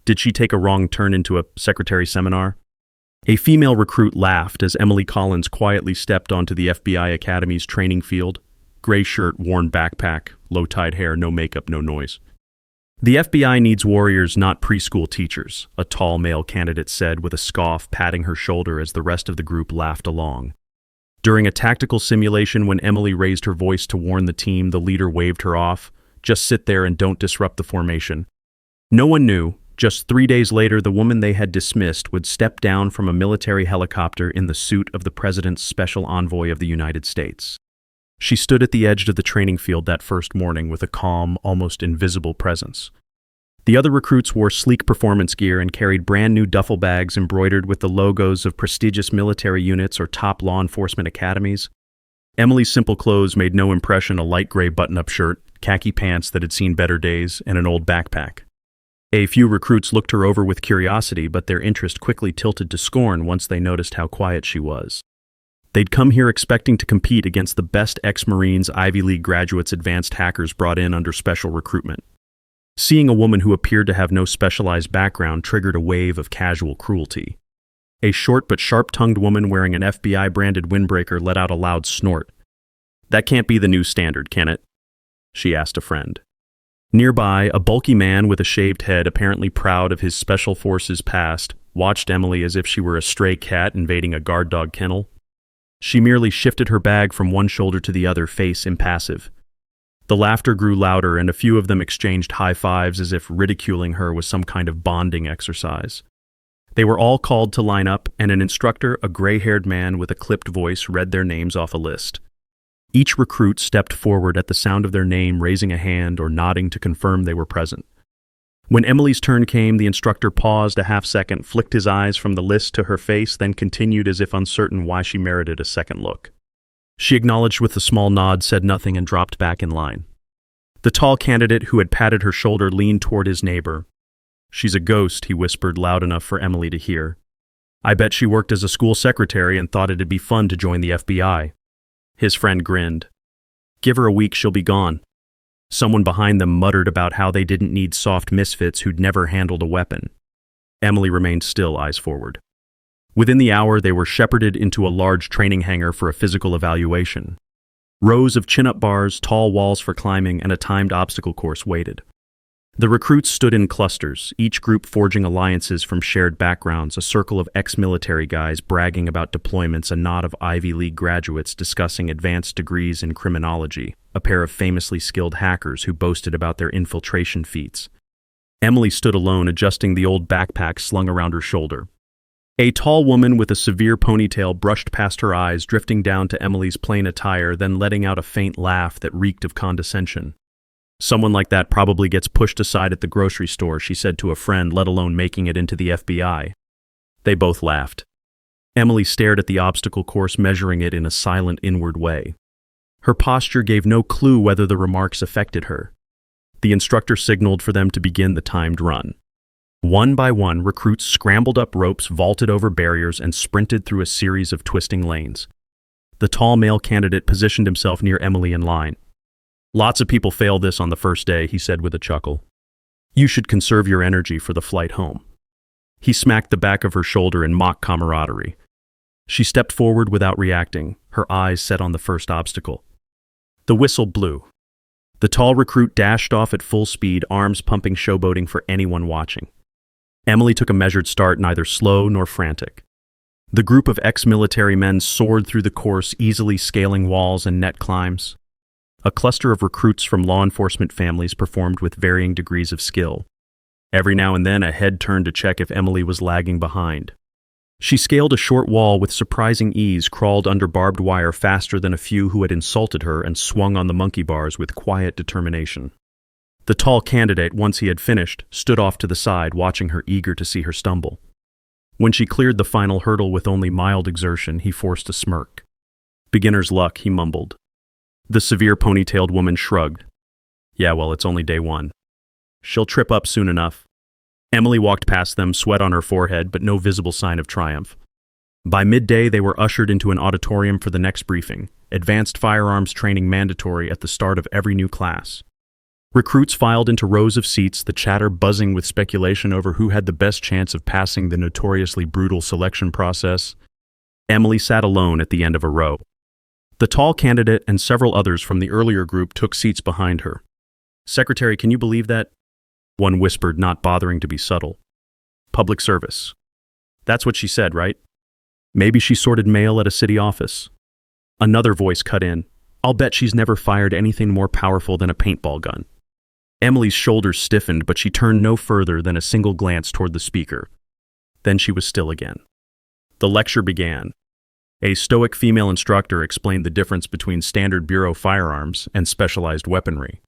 Did she take a wrong turn into a secretary seminar? A female recruit laughed as Emily Collins quietly stepped onto the FBI Academy's training field. Gray shirt, worn backpack, low-tied hair, no makeup, no noise. The FBI needs warriors, not preschool teachers, a tall male candidate said with a scoff, patting her shoulder as the rest of the group laughed along. During a tactical simulation, when Emily raised her voice to warn the team, the leader waved her off. Just sit there and don't disrupt the formation. No one knew. Just 3 days later, the woman they had dismissed would step down from a military helicopter in the suit of the President's special envoy of the United States. She stood at the edge of the training field that first morning with a calm, almost invisible presence. The other recruits wore sleek performance gear and carried brand new duffel bags embroidered with the logos of prestigious military units or top law enforcement academies. Emily's simple clothes made no impression: a light gray button-up shirt, khaki pants that had seen better days, and an old backpack. A few recruits looked her over with curiosity, but their interest quickly tilted to scorn once they noticed how quiet she was. They'd come here expecting to compete against the best ex-Marines, Ivy League graduates, advanced hackers brought in under special recruitment. Seeing a woman who appeared to have no specialized background triggered a wave of casual cruelty. A short but sharp-tongued woman wearing an FBI-branded windbreaker let out a loud snort. "That can't be the new standard, can it?" she asked a friend. Nearby, a bulky man with a shaved head, apparently proud of his special forces past, watched Emily as if she were a stray cat invading a guard dog kennel. She merely shifted her bag from one shoulder to the other, face impassive. The laughter grew louder, and a few of them exchanged high fives as if ridiculing her was some kind of bonding exercise. They were all called to line up, and an instructor, a gray-haired man with a clipped voice, read their names off a list. Each recruit stepped forward at the sound of their name, raising a hand or nodding to confirm they were present. When Emily's turn came, the instructor paused a half-second, flicked his eyes from the list to her face, then continued as if uncertain why she merited a second look. She acknowledged with a small nod, said nothing, and dropped back in line. The tall candidate who had patted her shoulder leaned toward his neighbor. "She's a ghost," he whispered loud enough for Emily to hear. "I bet she worked as a school secretary and thought it'd be fun to join the FBI." His friend grinned. "Give her a week, she'll be gone." Someone behind them muttered about how they didn't need soft misfits who'd never handled a weapon. Emily remained still, eyes forward. Within the hour, they were shepherded into a large training hangar for a physical evaluation. Rows of chin-up bars, tall walls for climbing, and a timed obstacle course waited. The recruits stood in clusters, each group forging alliances from shared backgrounds, a circle of ex-military guys bragging about deployments, a knot of Ivy League graduates discussing advanced degrees in criminology, a pair of famously skilled hackers who boasted about their infiltration feats. Emily stood alone, adjusting the old backpack slung around her shoulder. A tall woman with a severe ponytail brushed past her eyes, drifting down to Emily's plain attire, then letting out a faint laugh that reeked of condescension. "Someone like that probably gets pushed aside at the grocery store," she said to a friend, let alone making it into the FBI. They both laughed. Emily stared at the obstacle course, measuring it in a silent inward way. Her posture gave no clue whether the remarks affected her. The instructor signaled for them to begin the timed run. One by one, recruits scrambled up ropes, vaulted over barriers, and sprinted through a series of twisting lanes. The tall male candidate positioned himself near Emily in line. "Lots of people fail this on the first day," he said with a chuckle. "You should conserve your energy for the flight home." He smacked the back of her shoulder in mock camaraderie. She stepped forward without reacting, her eyes set on the first obstacle. The whistle blew. The tall recruit dashed off at full speed, arms pumping, showboating for anyone watching. Emily took a measured start, neither slow nor frantic. The group of ex-military men soared through the course, easily scaling walls and net climbs. A cluster of recruits from law enforcement families performed with varying degrees of skill. Every now and then, a head turned to check if Emily was lagging behind. She scaled a short wall with surprising ease, crawled under barbed wire faster than a few who had insulted her, and swung on the monkey bars with quiet determination. The tall candidate, once he had finished, stood off to the side, watching her, eager to see her stumble. When she cleared the final hurdle with only mild exertion, he forced a smirk. "Beginner's luck," he mumbled. The severe ponytailed woman shrugged. "Yeah, well, it's only day one. She'll trip up soon enough." Emily walked past them, sweat on her forehead, but no visible sign of triumph. By midday, they were ushered into an auditorium for the next briefing, advanced firearms training mandatory at the start of every new class. Recruits filed into rows of seats, the chatter buzzing with speculation over who had the best chance of passing the notoriously brutal selection process. Emily sat alone at the end of a row. The tall candidate and several others from the earlier group took seats behind her. "Secretary, can you believe that?" One whispered, not bothering to be subtle. "Public service. That's what she said, right? Maybe she sorted mail at a city office." Another voice cut in. "I'll bet she's never fired anything more powerful than a paintball gun." Emily's shoulders stiffened, but she turned no further than a single glance toward the speaker. Then she was still again. The lecture began. A stoic female instructor explained the difference between standard bureau firearms and specialized weaponry.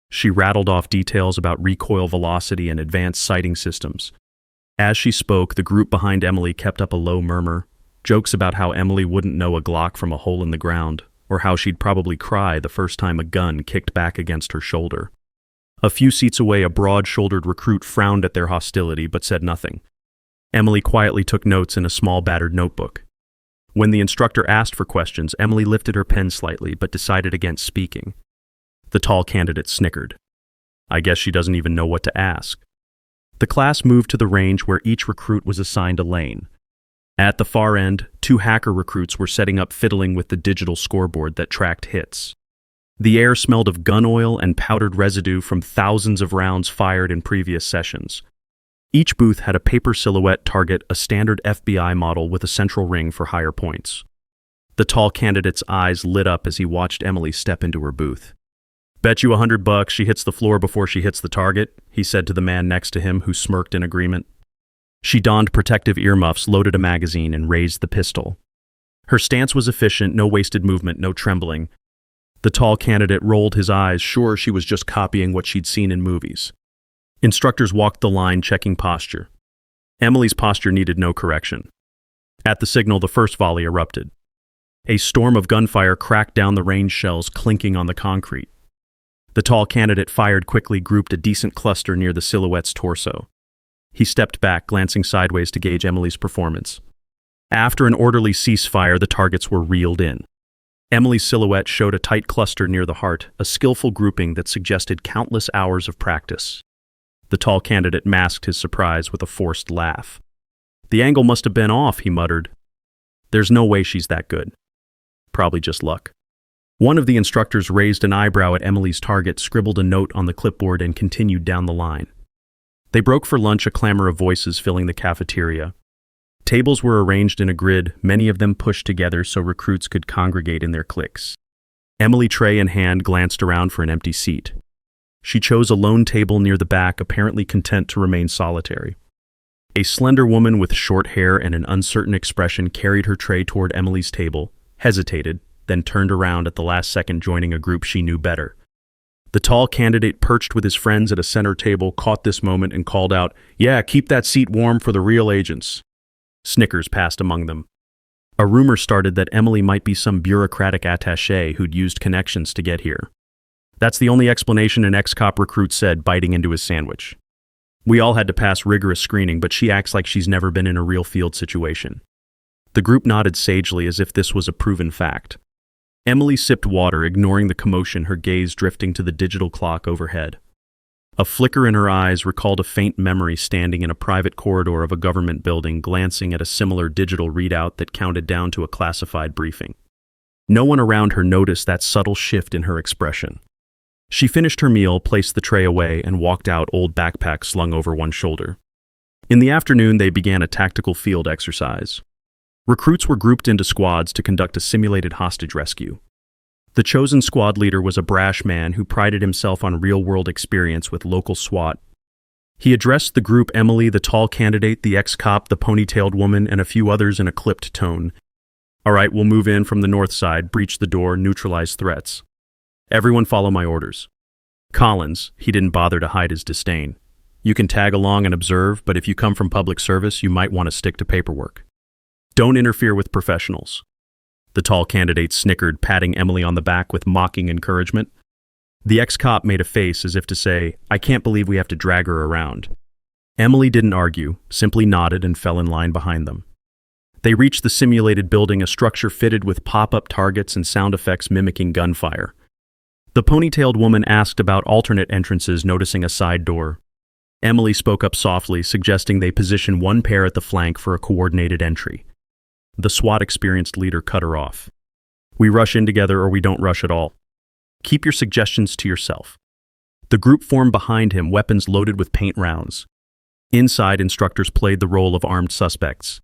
She rattled off details about recoil velocity and advanced sighting systems. As she spoke, the group behind Emily kept up a low murmur, jokes about how Emily wouldn't know a Glock from a hole in the ground, or how she'd probably cry the first time a gun kicked back against her shoulder. A few seats away, a broad-shouldered recruit frowned at their hostility but said nothing. Emily quietly took notes in a small battered notebook. When the instructor asked for questions, Emily lifted her pen slightly but decided against speaking. The tall candidate snickered. "I guess she doesn't even know what to ask." The class moved to the range where each recruit was assigned a lane. At the far end, 2 hacker recruits were setting up, fiddling with the digital scoreboard that tracked hits. The air smelled of gun oil and powdered residue from thousands of rounds fired in previous sessions. Each booth had a paper silhouette target, a standard FBI model with a central ring for higher points. The tall candidate's eyes lit up as he watched Emily step into her booth. "Bet you $100 she hits the floor before she hits the target," he said to the man next to him, who smirked in agreement. She donned protective earmuffs, loaded a magazine, and raised the pistol. Her stance was efficient, no wasted movement, no trembling. The tall candidate rolled his eyes, sure she was just copying what she'd seen in movies. Instructors walked the line, checking posture. Emily's posture needed no correction. At the signal, the first volley erupted. A storm of gunfire cracked down the range, shells clinking on the concrete. The tall candidate fired quickly, grouped a decent cluster near the silhouette's torso. He stepped back, glancing sideways to gauge Emily's performance. After an orderly ceasefire, the targets were reeled in. Emily's silhouette showed a tight cluster near the heart, a skillful grouping that suggested countless hours of practice. The tall candidate masked his surprise with a forced laugh. "The angle must have been off," he muttered. "There's no way she's that good. Probably just luck." One of the instructors raised an eyebrow at Emily's target, scribbled a note on the clipboard, and continued down the line. They broke for lunch, a clamor of voices filling the cafeteria. Tables were arranged in a grid, many of them pushed together so recruits could congregate in their cliques. Emily, tray in hand, glanced around for an empty seat. She chose a lone table near the back, apparently content to remain solitary. A slender woman with short hair and an uncertain expression carried her tray toward Emily's table, hesitated, then turned around at the last second, joining a group she knew better. The tall candidate, perched with his friends at a center table, caught this moment and called out, "Yeah, keep that seat warm for the real agents." Snickers passed among them. A rumor started that Emily might be some bureaucratic attaché who'd used connections to get here. "That's the only explanation," an ex-cop recruit said, biting into his sandwich. "We all had to pass rigorous screening, but she acts like she's never been in a real field situation." The group nodded sagely as if this was a proven fact. Emily sipped water, ignoring the commotion, her gaze drifting to the digital clock overhead. A flicker in her eyes recalled a faint memory standing in a private corridor of a government building, glancing at a similar digital readout that counted down to a classified briefing. No one around her noticed that subtle shift in her expression. She finished her meal, placed the tray away, and walked out, old backpack slung over one shoulder. In the afternoon, they began a tactical field exercise. Recruits were grouped into squads to conduct a simulated hostage rescue. The chosen squad leader was a brash man who prided himself on real-world experience with local SWAT. He addressed the group, Emily, the tall candidate, the ex-cop, the ponytailed woman, and a few others, in a clipped tone. "All right, we'll move in from the north side, breach the door, neutralize threats. Everyone follow my orders." Collins, he didn't bother to hide his disdain. "You can tag along and observe, but if you come from public service, you might want to stick to paperwork. Don't interfere with professionals." The tall candidate snickered, patting Emily on the back with mocking encouragement. The ex-cop made a face as if to say, "I can't believe we have to drag her around." Emily didn't argue, simply nodded and fell in line behind them. They reached the simulated building, a structure fitted with pop-up targets and sound effects mimicking gunfire. The ponytailed woman asked about alternate entrances, noticing a side door. Emily spoke up softly, suggesting they position one pair at the flank for a coordinated entry. The SWAT experienced leader cut her off. We rush in together or we don't rush at all. Keep your suggestions to yourself. The group formed behind him, weapons loaded with paint rounds. Inside, instructors played the role of armed suspects.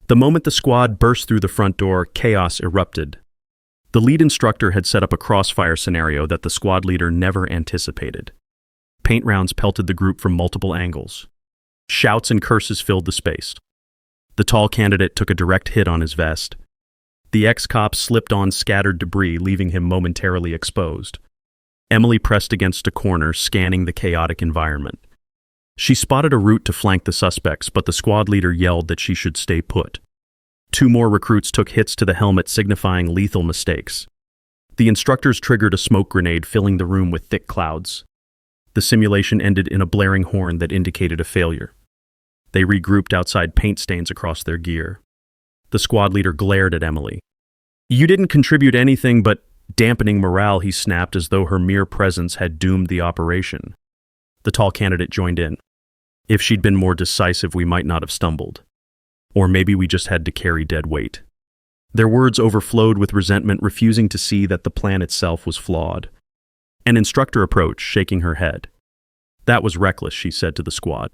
The moment the squad burst through the front door, chaos erupted. The lead instructor had set up a crossfire scenario that the squad leader never anticipated. Paint rounds pelted the group from multiple angles. Shouts and curses filled the space. The tall candidate took a direct hit on his vest. The ex-cop slipped on scattered debris, leaving him momentarily exposed. Emily pressed against a corner, scanning the chaotic environment. She spotted a route to flank the suspects, but the squad leader yelled that she should stay put. 2 more recruits took hits to the helmet, signifying lethal mistakes. The instructors triggered a smoke grenade, filling the room with thick clouds. The simulation ended in a blaring horn that indicated a failure. They regrouped outside, paint stains across their gear. The squad leader glared at Emily. "You didn't contribute anything but dampening morale," he snapped, as though her mere presence had doomed the operation. The tall candidate joined in. "If she'd been more decisive, we might not have stumbled. Or maybe we just had to carry dead weight." Their words overflowed with resentment, refusing to see that the plan itself was flawed. An instructor approached, shaking her head. "That was reckless," she said to the squad.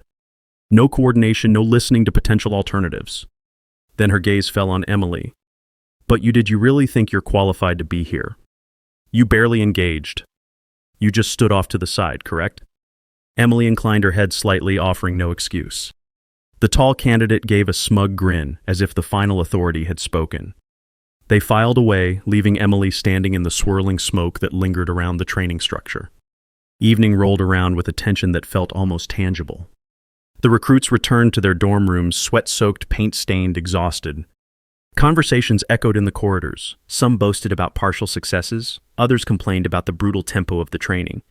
"No coordination, no listening to potential alternatives." Then her gaze fell on Emily. "But did you really think you're qualified to be here? You barely engaged. You just stood off to the side, correct?" Emily inclined her head slightly, offering no excuse. The tall candidate gave a smug grin, as if the final authority had spoken. They filed away, leaving Emily standing in the swirling smoke that lingered around the training structure. Evening rolled around with a tension that felt almost tangible. The recruits returned to their dorm rooms, sweat-soaked, paint-stained, exhausted. Conversations echoed in the corridors. Some boasted about partial successes, others complained about the brutal tempo of the training.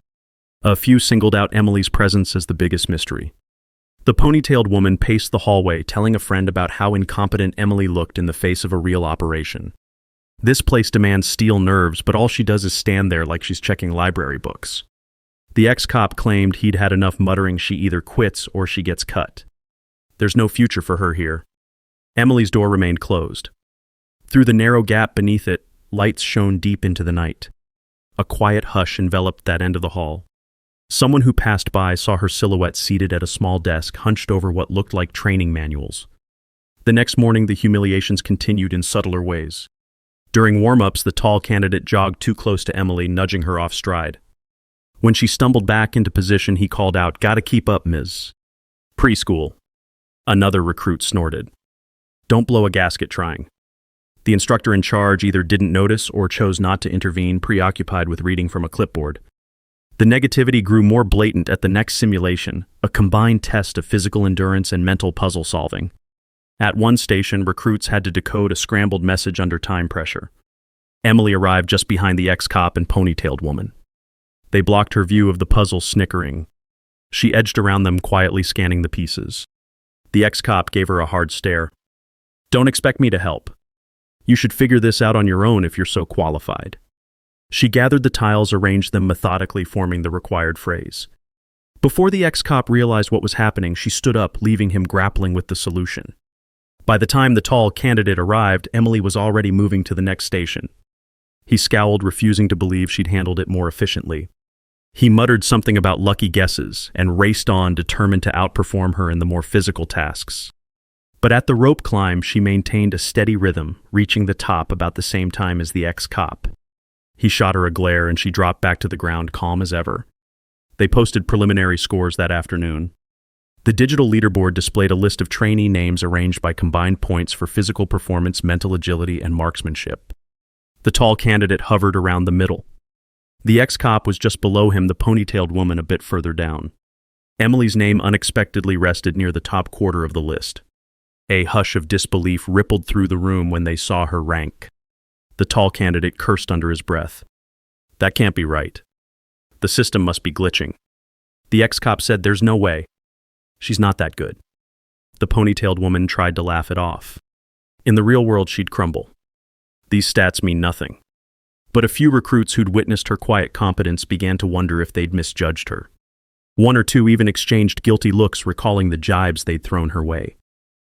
A few singled out Emily's presence as the biggest mystery. The ponytailed woman paced the hallway, telling a friend about how incompetent Emily looked in the face of a real operation. "This place demands steel nerves, but all she does is stand there like she's checking library books." The ex-cop claimed he'd had enough, muttering she either quits or she gets cut. "There's no future for her here." Emily's door remained closed. Through the narrow gap beneath it, lights shone deep into the night. A quiet hush enveloped that end of the hall. Someone who passed by saw her silhouette seated at a small desk, hunched over what looked like training manuals. The next morning, the humiliations continued in subtler ways. During warm-ups, the tall candidate jogged too close to Emily, nudging her off stride. When she stumbled back into position, he called out, "Gotta keep up, Ms. Preschool." Another recruit snorted. "Don't blow a gasket trying." The instructor in charge either didn't notice or chose not to intervene, preoccupied with reading from a clipboard. The negativity grew more blatant at the next simulation, a combined test of physical endurance and mental puzzle solving. At one station, recruits had to decode a scrambled message under time pressure. Emily arrived just behind the ex-cop and ponytailed woman. They blocked her view of the puzzle, snickering. She edged around them, quietly scanning the pieces. The ex-cop gave her a hard stare. "Don't expect me to help. You should figure this out on your own if you're so qualified." She gathered the tiles, arranged them methodically, forming the required phrase. Before the ex-cop realized what was happening, she stood up, leaving him grappling with the solution. By the time the tall candidate arrived, Emily was already moving to the next station. He scowled, refusing to believe she'd handled it more efficiently. He muttered something about lucky guesses and raced on, determined to outperform her in the more physical tasks. But at the rope climb, she maintained a steady rhythm, reaching the top about the same time as the ex-cop. He shot her a glare, and she dropped back to the ground, calm as ever. They posted preliminary scores that afternoon. The digital leaderboard displayed a list of trainee names arranged by combined points for physical performance, mental agility, and marksmanship. The tall candidate hovered around the middle. The ex-cop was just below him, the ponytailed woman a bit further down. Emily's name unexpectedly rested near the top quarter of the list. A hush of disbelief rippled through the room when they saw her rank. The tall candidate cursed under his breath. "That can't be right. The system must be glitching." The ex-cop said, "There's no way. She's not that good." The ponytailed woman tried to laugh it off. In the real world, she'd crumble. "These stats mean nothing." But a few recruits who'd witnessed her quiet competence began to wonder if they'd misjudged her. One or two even exchanged guilty looks, recalling the jibes they'd thrown her way.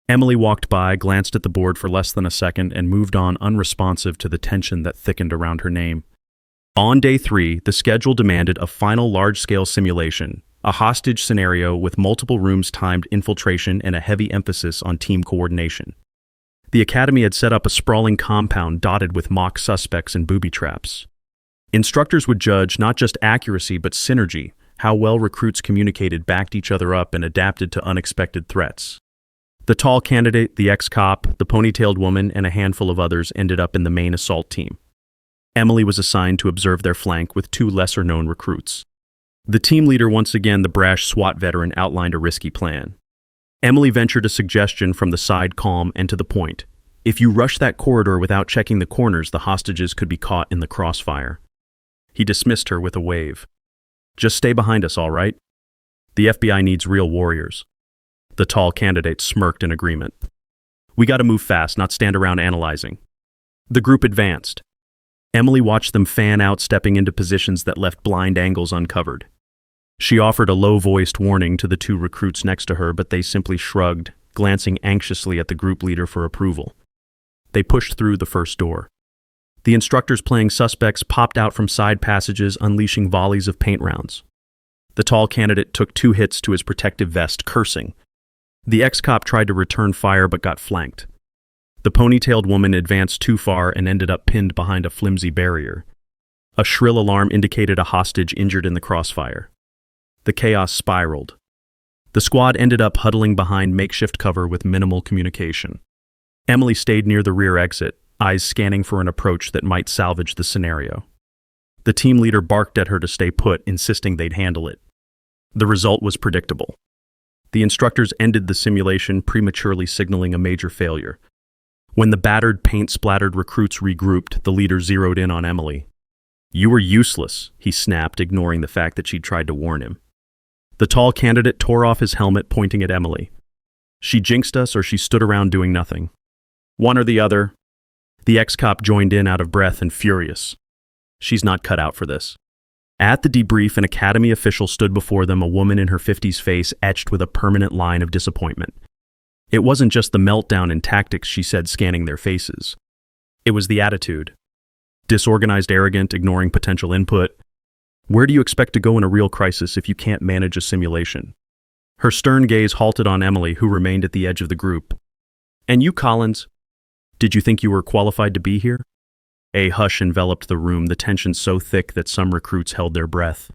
Emily walked by, glanced at the board for less than a second, and moved on, unresponsive to the tension that thickened around her name. On day 3, the schedule demanded a final large-scale simulation, a hostage scenario with multiple rooms, timed infiltration, and a heavy emphasis on team coordination. The academy had set up a sprawling compound dotted with mock suspects and booby traps. Instructors would judge not just accuracy but synergy, how well recruits communicated, backed each other up, and adapted to unexpected threats. The tall candidate, the ex-cop, the ponytailed woman, and a handful of others ended up in the main assault team. Emily was assigned to observe their flank with 2 lesser-known recruits. The team leader, once again the brash SWAT veteran, outlined a risky plan. Emily ventured a suggestion from the side, calm and to the point. If you rush that corridor without checking the corners, the hostages could be caught in the crossfire. He dismissed her with a wave. Just stay behind us, all right? The FBI needs real warriors. The tall candidate smirked in agreement. We gotta move fast, not stand around analyzing. The group advanced. Emily watched them fan out, stepping into positions that left blind angles uncovered. She offered a low-voiced warning to the 2 recruits next to her, but they simply shrugged, glancing anxiously at the group leader for approval. They pushed through the first door. The instructors playing suspects popped out from side passages, unleashing volleys of paint rounds. The tall candidate took 2 hits to his protective vest, cursing. The ex-cop tried to return fire but got flanked. The ponytailed woman advanced too far and ended up pinned behind a flimsy barrier. A shrill alarm indicated a hostage injured in the crossfire. The chaos spiraled. The squad ended up huddling behind makeshift cover with minimal communication. Emily stayed near the rear exit, eyes scanning for an approach that might salvage the scenario. The team leader barked at her to stay put, insisting they'd handle it. The result was predictable. The instructors ended the simulation, prematurely signaling a major failure. When the battered, paint-splattered recruits regrouped, the leader zeroed in on Emily. "You were useless," he snapped, ignoring the fact that she'd tried to warn him. The tall candidate tore off his helmet, pointing at Emily. "She jinxed us, or she stood around doing nothing. One or the other." The ex-cop joined in, out of breath and furious. "She's not cut out for this." At the debrief, an academy official stood before them, a woman in her 50s, face etched with a permanent line of disappointment. It wasn't just the meltdown in tactics, she said, scanning their faces. It was the attitude. Disorganized, arrogant, ignoring potential input. Where do you expect to go in a real crisis if you can't manage a simulation? Her stern gaze halted on Emily, who remained at the edge of the group. "And you, Collins? Did you think you were qualified to be here?" A hush enveloped the room, the tension so thick that some recruits held their breath.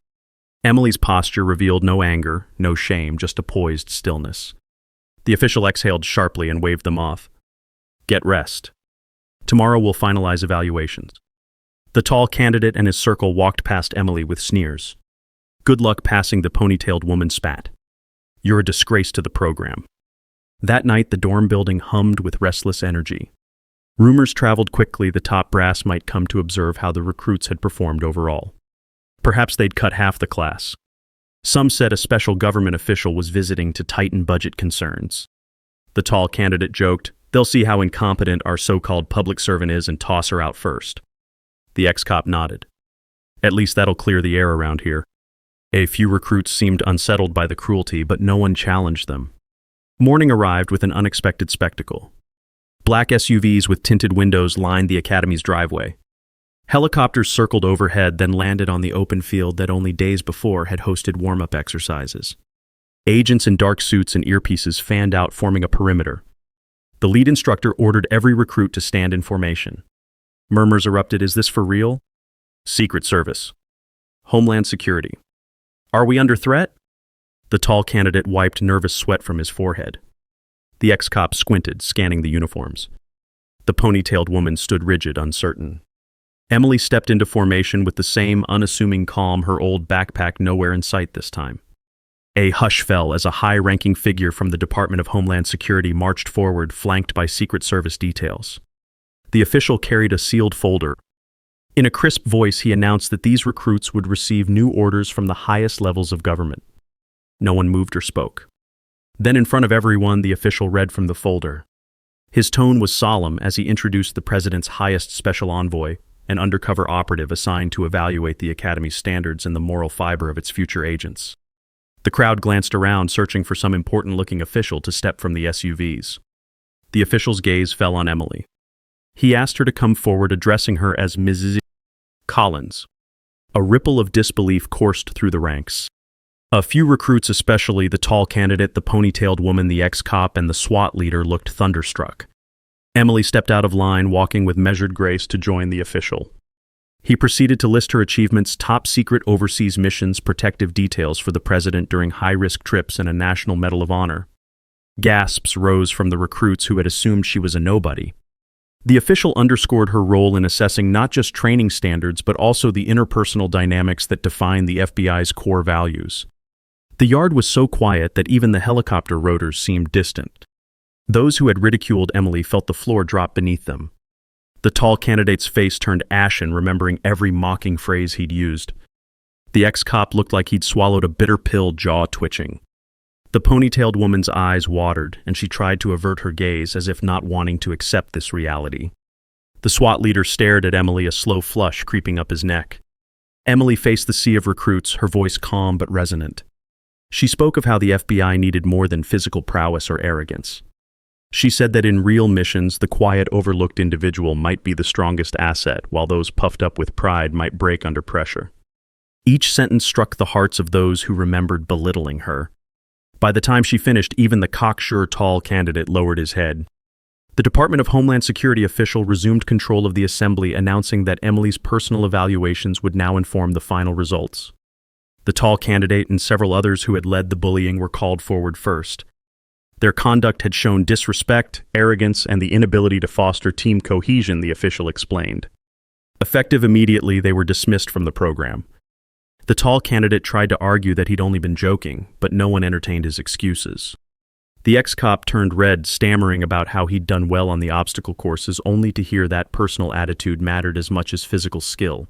Emily's posture revealed no anger, no shame, just a poised stillness. The official exhaled sharply and waved them off. "Get rest. Tomorrow we'll finalize evaluations." The tall candidate and his circle walked past Emily with sneers. "Good luck passing," the ponytailed woman spat. "You're a disgrace to the program." That night, the dorm building hummed with restless energy. Rumors traveled quickly the top brass might come to observe how the recruits had performed overall. Perhaps they'd cut half the class. Some said a special government official was visiting to tighten budget concerns. The tall candidate joked, "They'll see how incompetent our so-called public servant is and toss her out first." The ex-cop nodded. "At least that'll clear the air around here." A few recruits seemed unsettled by the cruelty, but no one challenged them. Morning arrived with an unexpected spectacle. Black SUVs with tinted windows lined the academy's driveway. Helicopters circled overhead, then landed on the open field that only days before had hosted warm-up exercises. Agents in dark suits and earpieces fanned out, forming a perimeter. The lead instructor ordered every recruit to stand in formation. Murmurs erupted. "Is this for real?" "Secret Service." "Homeland Security." "Are we under threat?" The tall candidate wiped nervous sweat from his forehead. The ex-cop squinted, scanning the uniforms. The ponytailed woman stood rigid, uncertain. Emily stepped into formation with the same unassuming calm, her old backpack nowhere in sight this time. A hush fell as a high-ranking figure from the Department of Homeland Security marched forward, flanked by Secret Service details. The official carried a sealed folder. In a crisp voice, he announced that these recruits would receive new orders from the highest levels of government. No one moved or spoke. Then, in front of everyone, the official read from the folder. His tone was solemn as he introduced the president's highest special envoy, an undercover operative assigned to evaluate the Academy's standards and the moral fiber of its future agents. The crowd glanced around, searching for some important-looking official to step from the SUVs. The official's gaze fell on Emily. He asked her to come forward, addressing her as Mrs. Collins. A ripple of disbelief coursed through the ranks. A few recruits, especially the tall candidate, the ponytailed woman, the ex-cop, and the SWAT leader, looked thunderstruck. Emily stepped out of line, walking with measured grace to join the official. He proceeded to list her achievements: top-secret overseas missions, protective details for the president during high-risk trips, and a National Medal of Honor. Gasps rose from the recruits who had assumed she was a nobody. The official underscored her role in assessing not just training standards but also the interpersonal dynamics that define the FBI's core values. The yard was so quiet that even the helicopter rotors seemed distant. Those who had ridiculed Emily felt the floor drop beneath them. The tall candidate's face turned ashen, remembering every mocking phrase he'd used. The ex-cop looked like he'd swallowed a bitter pill, jaw twitching. The ponytailed woman's eyes watered, and she tried to avert her gaze as if not wanting to accept this reality. The SWAT leader stared at Emily, a slow flush creeping up his neck. Emily faced the sea of recruits, her voice calm but resonant. She spoke of how the FBI needed more than physical prowess or arrogance. She said that in real missions, the quiet, overlooked individual might be the strongest asset, while those puffed up with pride might break under pressure. Each sentence struck the hearts of those who remembered belittling her. By the time she finished, even the cocksure tall candidate lowered his head. The Department of Homeland Security official resumed control of the assembly, announcing that Emily's personal evaluations would now inform the final results. The tall candidate and several others who had led the bullying were called forward first. Their conduct had shown disrespect, arrogance, and the inability to foster team cohesion, the official explained. Effective immediately, they were dismissed from the program. The tall candidate tried to argue that he'd only been joking, but no one entertained his excuses. The ex-cop turned red, stammering about how he'd done well on the obstacle courses, only to hear that personal attitude mattered as much as physical skill.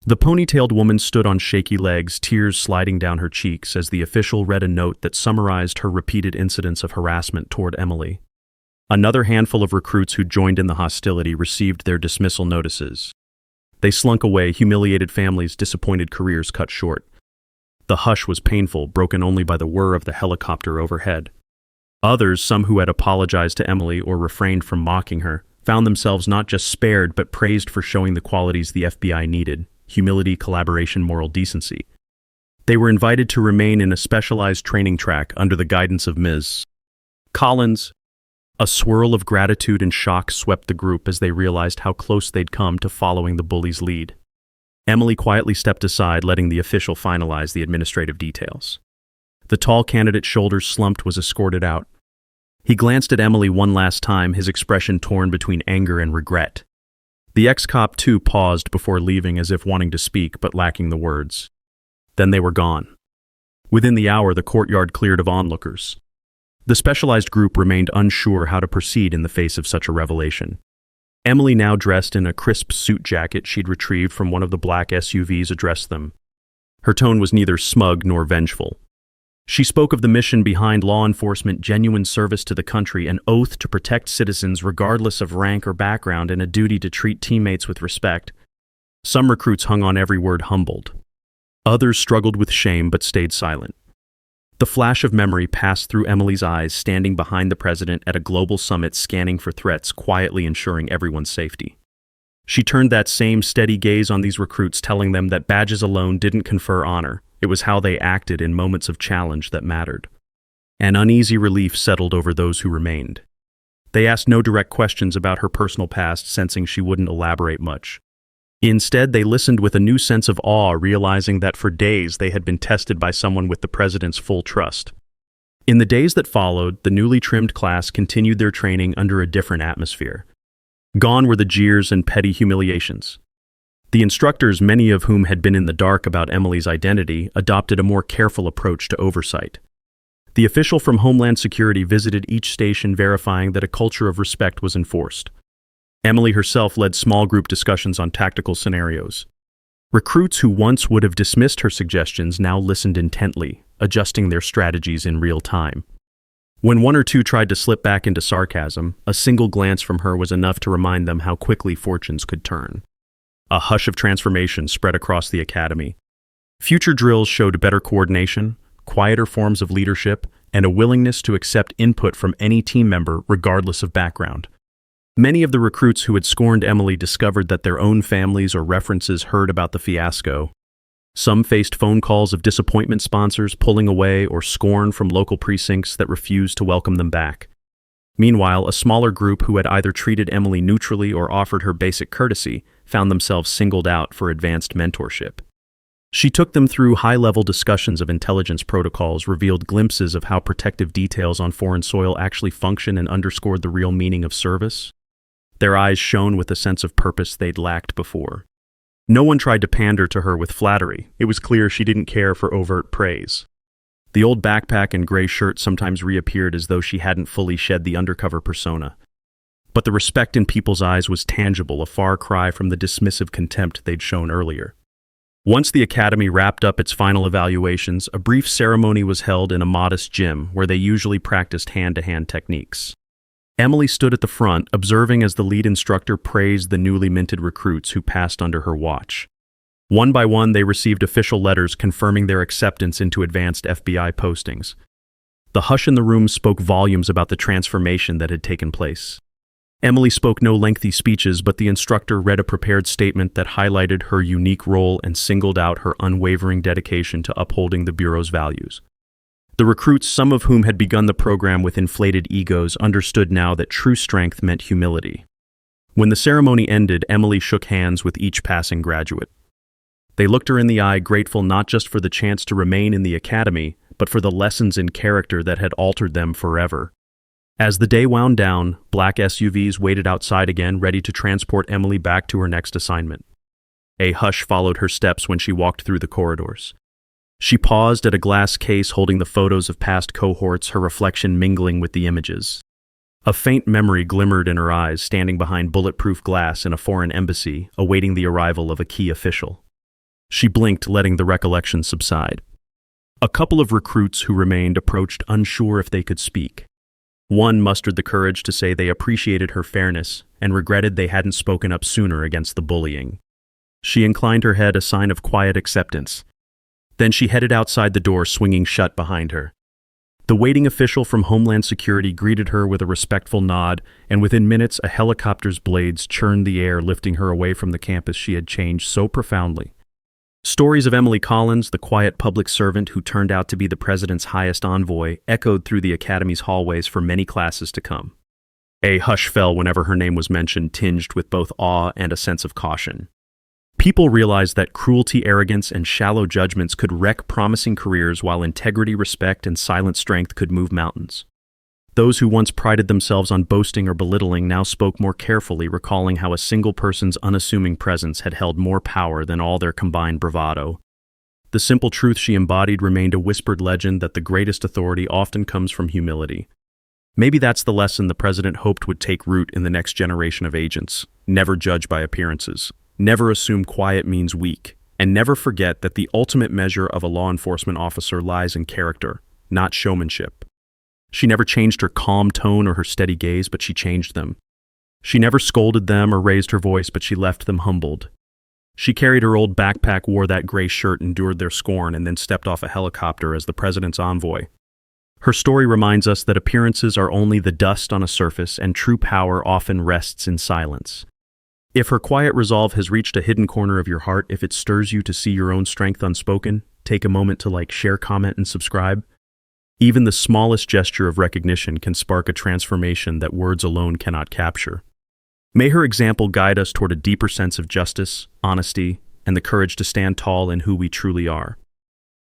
The ponytailed woman stood on shaky legs, tears sliding down her cheeks as the official read a note that summarized her repeated incidents of harassment toward Emily. Another handful of recruits who joined in the hostility received their dismissal notices. They slunk away, humiliated families, disappointed careers cut short. The hush was painful, broken only by the whir of the helicopter overhead. Others, some who had apologized to Emily or refrained from mocking her, found themselves not just spared but praised for showing the qualities the FBI needed: humility, collaboration, moral decency. They were invited to remain in a specialized training track under the guidance of Ms. Collins. A swirl of gratitude and shock swept the group as they realized how close they'd come to following the bully's lead. Emily quietly stepped aside, letting the official finalize the administrative details. The tall candidate's shoulders slumped, was escorted out. He glanced at Emily one last time, his expression torn between anger and regret. The ex-cop, too, paused before leaving, as if wanting to speak but lacking the words. Then they were gone. Within the hour, the courtyard cleared of onlookers. The specialized group remained unsure how to proceed in the face of such a revelation. Emily, now dressed in a crisp suit jacket she'd retrieved from one of the black SUVs, addressed them. Her tone was neither smug nor vengeful. She spoke of the mission behind law enforcement: genuine service to the country, an oath to protect citizens regardless of rank or background, and a duty to treat teammates with respect. Some recruits hung on every word, humbled. Others struggled with shame but stayed silent. The flash of memory passed through Emily's eyes, standing behind the president at a global summit, scanning for threats, quietly ensuring everyone's safety. She turned that same steady gaze on these recruits, telling them that badges alone didn't confer honor. It was how they acted in moments of challenge that mattered. An uneasy relief settled over those who remained. They asked no direct questions about her personal past, sensing she wouldn't elaborate much. Instead, they listened with a new sense of awe, realizing that for days they had been tested by someone with the president's full trust. In the days that followed, the newly trimmed class continued their training under a different atmosphere. Gone were the jeers and petty humiliations. The instructors, many of whom had been in the dark about Emily's identity, adopted a more careful approach to oversight. The official from Homeland Security visited each station, verifying that a culture of respect was enforced. Emily herself led small group discussions on tactical scenarios. Recruits who once would have dismissed her suggestions now listened intently, adjusting their strategies in real time. When one or two tried to slip back into sarcasm, a single glance from her was enough to remind them how quickly fortunes could turn. A hush of transformation spread across the academy. Future drills showed better coordination, quieter forms of leadership, and a willingness to accept input from any team member regardless of background. Many of the recruits who had scorned Emily discovered that their own families or references heard about the fiasco. Some faced phone calls of disappointment sponsors pulling away or scorn from local precincts that refused to welcome them back. Meanwhile, a smaller group who had either treated Emily neutrally or offered her basic courtesy found themselves singled out for advanced mentorship. She took them through high-level discussions of intelligence protocols, revealed glimpses of how protective details on foreign soil actually function, and underscored the real meaning of service. Their eyes shone with a sense of purpose they'd lacked before. No one tried to pander to her with flattery. It was clear she didn't care for overt praise. The old backpack and gray shirt sometimes reappeared as though she hadn't fully shed the undercover persona. But the respect in people's eyes was tangible, a far cry from the dismissive contempt they'd shown earlier. Once the academy wrapped up its final evaluations, a brief ceremony was held in a modest gym where they usually practiced hand-to-hand techniques. Emily stood at the front, observing as the lead instructor praised the newly minted recruits who passed under her watch. One by one, they received official letters confirming their acceptance into advanced FBI postings. The hush in the room spoke volumes about the transformation that had taken place. Emily spoke no lengthy speeches, but the instructor read a prepared statement that highlighted her unique role and singled out her unwavering dedication to upholding the Bureau's values. The recruits, some of whom had begun the program with inflated egos, understood now that true strength meant humility. When the ceremony ended, Emily shook hands with each passing graduate. They looked her in the eye, grateful not just for the chance to remain in the academy, but for the lessons in character that had altered them forever. As the day wound down, black SUVs waited outside again, ready to transport Emily back to her next assignment. A hush followed her steps when she walked through the corridors. She paused at a glass case holding the photos of past cohorts, her reflection mingling with the images. A faint memory glimmered in her eyes, standing behind bulletproof glass in a foreign embassy, awaiting the arrival of a key official. She blinked, letting the recollection subside. A couple of recruits who remained approached, unsure if they could speak. One mustered the courage to say they appreciated her fairness and regretted they hadn't spoken up sooner against the bullying. She inclined her head, a sign of quiet acceptance. Then she headed outside the door, swinging shut behind her. The waiting official from Homeland Security greeted her with a respectful nod, and within minutes a helicopter's blades churned the air, lifting her away from the campus she had changed so profoundly. Stories of Emily Collins, the quiet public servant who turned out to be the president's highest envoy, echoed through the academy's hallways for many classes to come. A hush fell whenever her name was mentioned, tinged with both awe and a sense of caution. People realized that cruelty, arrogance, and shallow judgments could wreck promising careers, while integrity, respect, and silent strength could move mountains. Those who once prided themselves on boasting or belittling now spoke more carefully, recalling how a single person's unassuming presence had held more power than all their combined bravado. The simple truth she embodied remained a whispered legend that the greatest authority often comes from humility. Maybe that's the lesson the president hoped would take root in the next generation of agents. Never judge by appearances. Never assume quiet means weak, and never forget that the ultimate measure of a law enforcement officer lies in character, not showmanship. She never changed her calm tone or her steady gaze, but she changed them. She never scolded them or raised her voice, but she left them humbled. She carried her old backpack, wore that gray shirt, endured their scorn, and then stepped off a helicopter as the president's envoy. Her story reminds us that appearances are only the dust on a surface, and true power often rests in silence. If her quiet resolve has reached a hidden corner of your heart, if it stirs you to see your own strength unspoken, take a moment to like, share, comment, and subscribe. Even the smallest gesture of recognition can spark a transformation that words alone cannot capture. May her example guide us toward a deeper sense of justice, honesty, and the courage to stand tall in who we truly are.